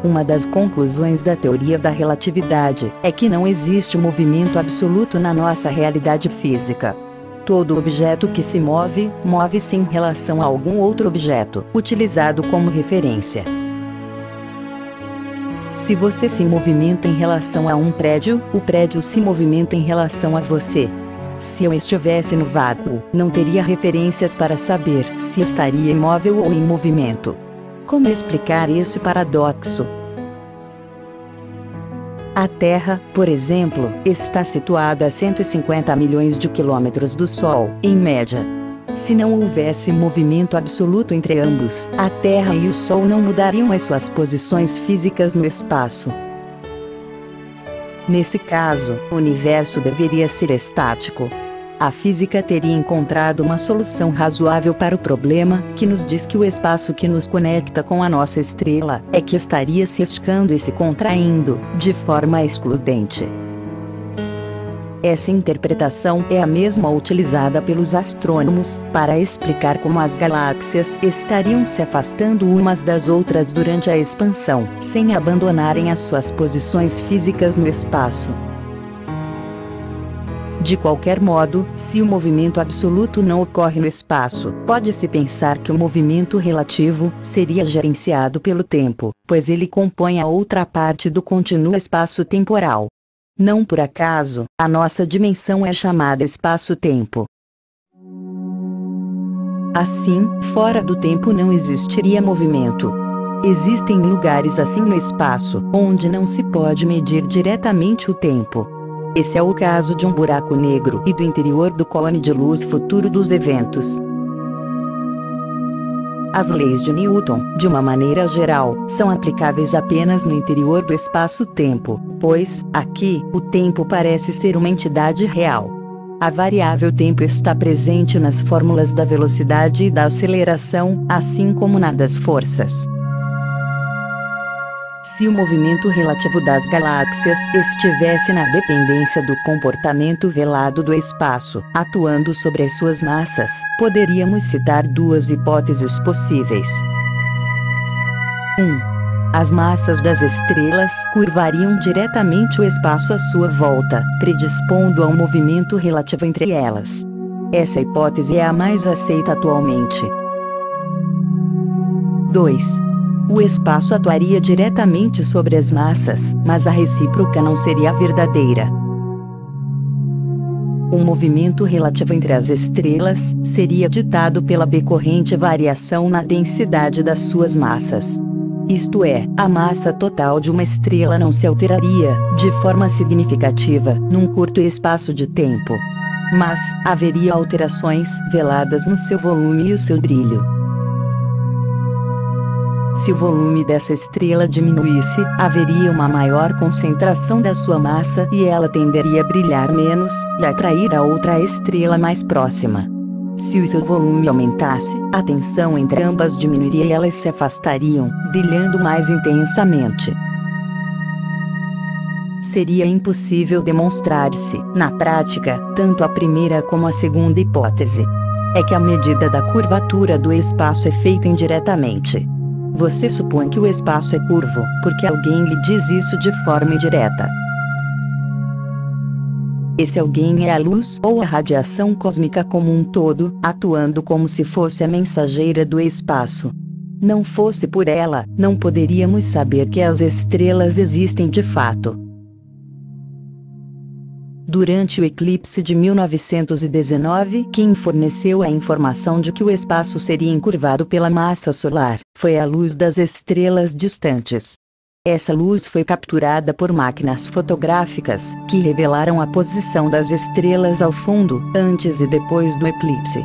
Uma das conclusões da teoria da relatividade é que não existe movimento absoluto na nossa realidade física. Todo objeto que se move, move-se em relação a algum outro objeto, utilizado como referência. Se você se movimenta em relação a um prédio, o prédio se movimenta em relação a você. Se eu estivesse no vácuo, não teria referências para saber se estaria imóvel ou em movimento. Como explicar esse paradoxo? A Terra, por exemplo, está situada a 150 milhões de quilômetros do Sol, em média. Se não houvesse movimento absoluto entre ambos, a Terra e o Sol não mudariam as suas posições físicas no espaço. Nesse caso, o universo deveria ser estático. A física teria encontrado uma solução razoável para o problema, que nos diz que o espaço que nos conecta com a nossa estrela é que estaria se esticando e se contraindo, de forma excludente. Essa interpretação é a mesma utilizada pelos astrônomos para explicar como as galáxias estariam se afastando umas das outras durante a expansão, sem abandonarem as suas posições físicas no espaço. De qualquer modo, se o movimento absoluto não ocorre no espaço, pode-se pensar que o movimento relativo seria gerenciado pelo tempo, pois ele compõe a outra parte do contínuo espaço-temporal. Não por acaso, a nossa dimensão é chamada espaço-tempo. Assim, fora do tempo não existiria movimento. Existem lugares assim no espaço, onde não se pode medir diretamente o tempo. Esse é o caso de um buraco negro e do interior do cone de luz futuro dos eventos. As leis de Newton, de uma maneira geral, são aplicáveis apenas no interior do espaço-tempo, pois, aqui, o tempo parece ser uma entidade real. A variável tempo está presente nas fórmulas da velocidade e da aceleração, assim como na das forças. Se o movimento relativo das galáxias estivesse na dependência do comportamento velado do espaço, atuando sobre as suas massas, poderíamos citar duas hipóteses possíveis. 1. As massas das estrelas curvariam diretamente o espaço à sua volta, predispondo a um movimento relativo entre elas. Essa hipótese é a mais aceita atualmente. 2. O espaço atuaria diretamente sobre as massas, mas a recíproca não seria verdadeira. O movimento relativo entre as estrelas seria ditado pela decorrente variação na densidade das suas massas. Isto é, a massa total de uma estrela não se alteraria, de forma significativa, num curto espaço de tempo. Mas, haveria alterações veladas no seu volume e o seu brilho. Se o volume dessa estrela diminuísse, haveria uma maior concentração da sua massa e ela tenderia a brilhar menos, e atrair a outra estrela mais próxima. Se o seu volume aumentasse, a tensão entre ambas diminuiria e elas se afastariam, brilhando mais intensamente. Seria impossível demonstrar-se, na prática, tanto a primeira como a segunda hipótese. É que a medida da curvatura do espaço é feita indiretamente. Você supõe que o espaço é curvo, porque alguém lhe diz isso de forma indireta. Esse alguém é a luz ou a radiação cósmica como um todo, atuando como se fosse a mensageira do espaço. Não fosse por ela, não poderíamos saber que as estrelas existem de fato. Durante o eclipse de 1919, quem forneceu a informação de que o espaço seria encurvado pela massa solar foi a luz das estrelas distantes. Essa luz foi capturada por máquinas fotográficas, que revelaram a posição das estrelas ao fundo, antes e depois do eclipse.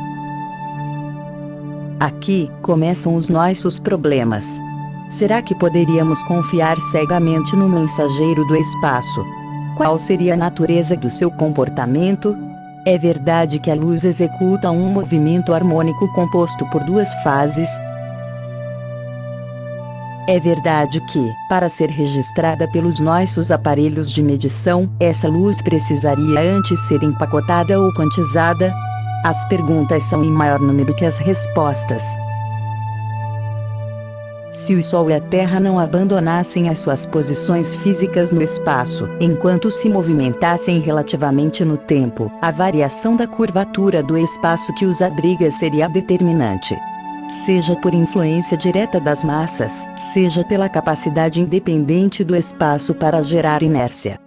Aqui começam os nossos problemas. Será que poderíamos confiar cegamente no mensageiro do espaço? Qual seria a natureza do seu comportamento? É verdade que a luz executa um movimento harmônico composto por duas fases? É verdade que, para ser registrada pelos nossos aparelhos de medição, essa luz precisaria antes ser empacotada ou quantizada? As perguntas são em maior número que as respostas. Se o Sol e a Terra não abandonassem as suas posições físicas no espaço, enquanto se movimentassem relativamente no tempo, a variação da curvatura do espaço que os abriga seria determinante. Seja por influência direta das massas, seja pela capacidade independente do espaço para gerar inércia.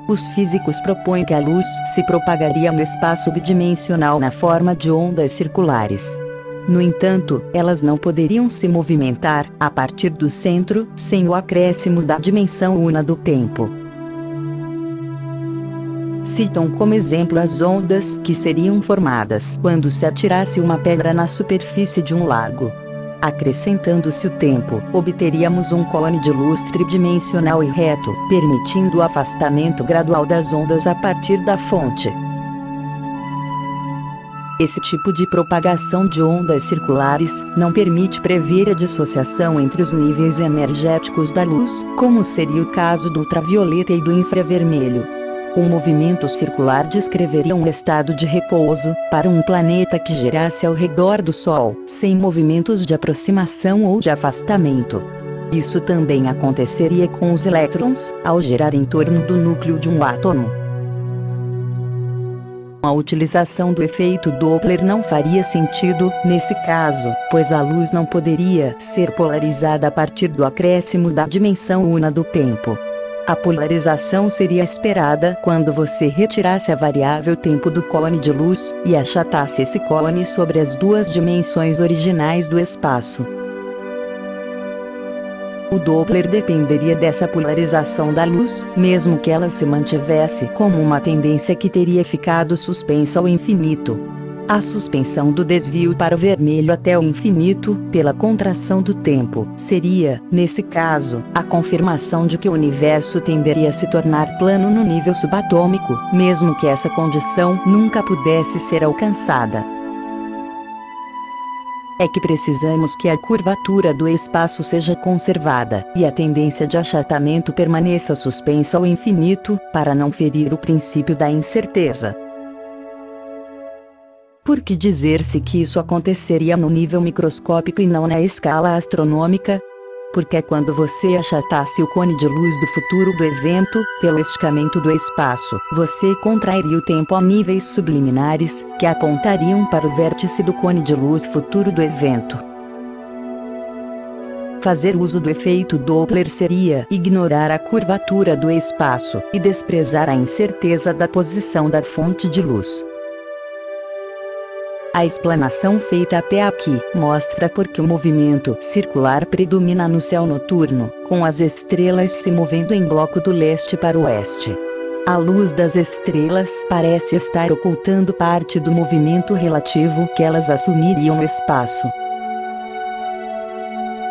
Os físicos propõem que a luz se propagaria no espaço bidimensional na forma de ondas circulares. No entanto, elas não poderiam se movimentar, a partir do centro, sem o acréscimo da dimensão una do tempo. Citam como exemplo as ondas que seriam formadas quando se atirasse uma pedra na superfície de um lago. Acrescentando-se o tempo, obteríamos um cone de luz tridimensional e reto, permitindo o afastamento gradual das ondas a partir da fonte. Esse tipo de propagação de ondas circulares não permite prever a dissociação entre os níveis energéticos da luz, como seria o caso do ultravioleta e do infravermelho. Um movimento circular descreveria um estado de repouso para um planeta que girasse ao redor do Sol, sem movimentos de aproximação ou de afastamento. Isso também aconteceria com os elétrons, ao girar em torno do núcleo de um átomo. A utilização do efeito Doppler não faria sentido nesse caso, pois a luz não poderia ser polarizada a partir do acréscimo da dimensão una do tempo. A polarização seria esperada quando você retirasse a variável tempo do cone de luz e achatasse esse cone sobre as duas dimensões originais do espaço. O Doppler dependeria dessa polarização da luz, mesmo que ela se mantivesse como uma tendência que teria ficado suspensa ao infinito. A suspensão do desvio para o vermelho até o infinito, pela contração do tempo, seria, nesse caso, a confirmação de que o universo tenderia a se tornar plano no nível subatômico, mesmo que essa condição nunca pudesse ser alcançada. É que precisamos que a curvatura do espaço seja conservada, e a tendência de achatamento permaneça suspensa ao infinito, para não ferir o princípio da incerteza. Por que dizer-se que isso aconteceria no nível microscópico e não na escala astronômica? Porque quando você achatasse o cone de luz do futuro do evento, pelo esticamento do espaço, você contrairia o tempo a níveis subliminares, que apontariam para o vértice do cone de luz futuro do evento. Fazer uso do efeito Doppler seria ignorar a curvatura do espaço, e desprezar a incerteza da posição da fonte de luz. A explanação feita até aqui mostra por que o movimento circular predomina no céu noturno, com as estrelas se movendo em bloco do leste para o oeste. A luz das estrelas parece estar ocultando parte do movimento relativo que elas assumiriam no espaço.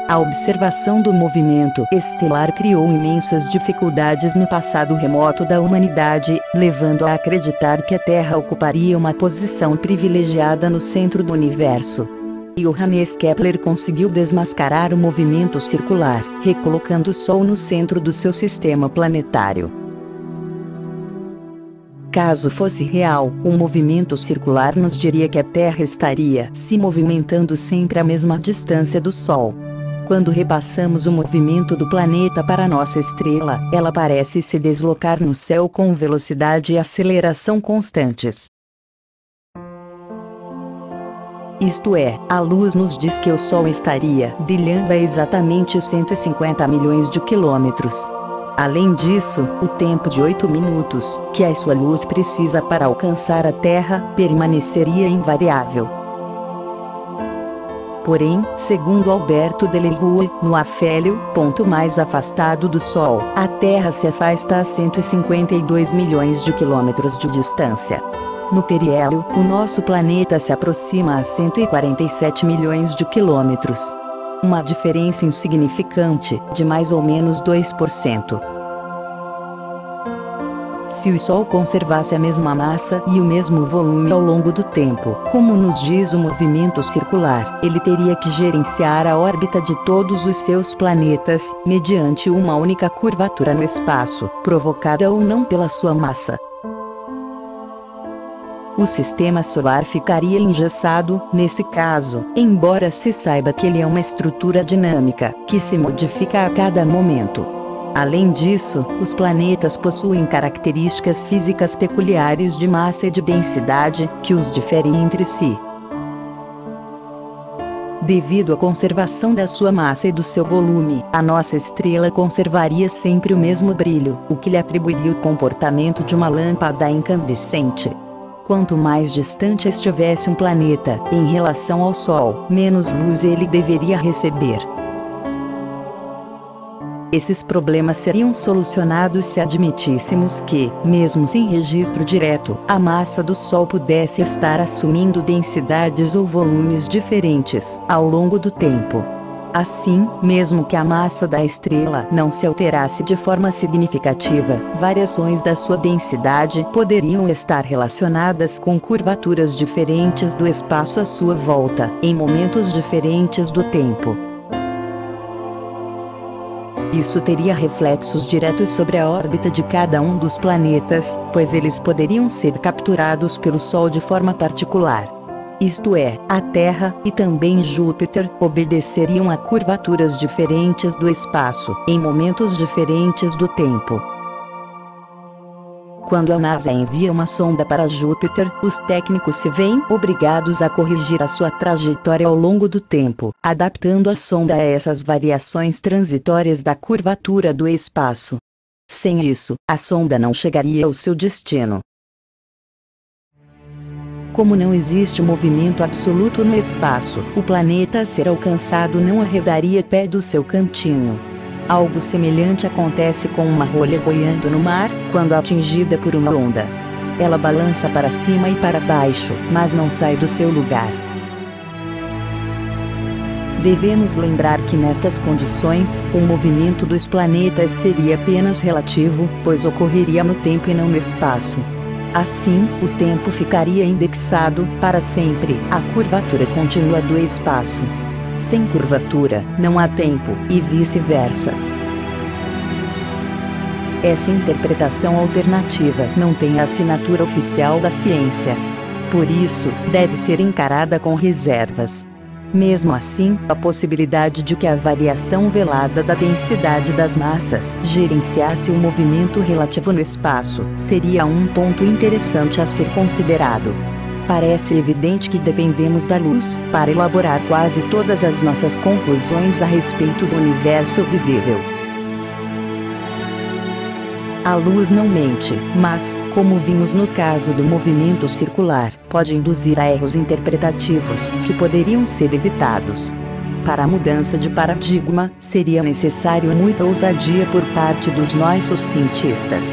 A observação do movimento estelar criou imensas dificuldades no passado remoto da humanidade, levando a acreditar que a Terra ocuparia uma posição privilegiada no centro do universo. Johannes Kepler conseguiu desmascarar o movimento circular, recolocando o Sol no centro do seu sistema planetário. Caso fosse real, o movimento circular nos diria que a Terra estaria se movimentando sempre à mesma distância do Sol. Quando repassamos o movimento do planeta para nossa estrela, ela parece se deslocar no céu com velocidade e aceleração constantes. Isto é, a luz nos diz que o Sol estaria brilhando a exatamente 150 milhões de quilômetros. Além disso, o tempo de 8 minutos, que a sua luz precisa para alcançar a Terra, permaneceria invariável. Porém, segundo Alberto Deleroy, no afélio, ponto mais afastado do Sol, a Terra se afasta a 152 milhões de quilômetros de distância. No periélio, o nosso planeta se aproxima a 147 milhões de quilômetros. Uma diferença insignificante, de mais ou menos 2%. Se o Sol conservasse a mesma massa e o mesmo volume ao longo do tempo, como nos diz o movimento circular, ele teria que gerenciar a órbita de todos os seus planetas, mediante uma única curvatura no espaço, provocada ou não pela sua massa. o sistema solar ficaria engessado, nesse caso, embora se saiba que ele é uma estrutura dinâmica, que se modifica a cada momento. Além disso, os planetas possuem características físicas peculiares de massa e de densidade, que os diferem entre si. Devido à conservação da sua massa e do seu volume, a nossa estrela conservaria sempre o mesmo brilho, o que lhe atribuiria o comportamento de uma lâmpada incandescente. Quanto mais distante estivesse um planeta, em relação ao Sol, menos luz ele deveria receber. Esses problemas seriam solucionados se admitíssemos que, mesmo sem registro direto, a massa do Sol pudesse estar assumindo densidades ou volumes diferentes, ao longo do tempo. Assim, mesmo que a massa da estrela não se alterasse de forma significativa, variações da sua densidade poderiam estar relacionadas com curvaturas diferentes do espaço à sua volta, em momentos diferentes do tempo. Isso teria reflexos diretos sobre a órbita de cada um dos planetas, pois eles poderiam ser capturados pelo Sol de forma particular. Isto é, a Terra, e também Júpiter, obedeceriam a curvaturas diferentes do espaço, em momentos diferentes do tempo. Quando a NASA envia uma sonda para Júpiter, os técnicos se veem obrigados a corrigir a sua trajetória ao longo do tempo, adaptando a sonda a essas variações transitórias da curvatura do espaço. Sem isso, a sonda não chegaria ao seu destino. Como não existe movimento absoluto no espaço, o planeta a ser alcançado não arredaria pé do seu cantinho. Algo semelhante acontece com uma rolha boiando no mar, quando atingida por uma onda. Ela balança para cima e para baixo, mas não sai do seu lugar. Devemos lembrar que nestas condições, o movimento dos planetas seria apenas relativo, pois ocorreria no tempo e não no espaço. Assim, o tempo ficaria indexado, para sempre, à curvatura contínua do espaço. Sem curvatura, não há tempo, e vice-versa. Essa interpretação alternativa não tem a assinatura oficial da ciência. Por isso, deve ser encarada com reservas. Mesmo assim, a possibilidade de que a variação velada da densidade das massas gerenciasse o movimento relativo no espaço, seria um ponto interessante a ser considerado. Parece evidente que dependemos da luz para elaborar quase todas as nossas conclusões a respeito do universo visível. A luz não mente, mas, como vimos no caso do movimento circular, pode induzir a erros interpretativos que poderiam ser evitados. Para a mudança de paradigma, seria necessário muita ousadia por parte dos nossos cientistas.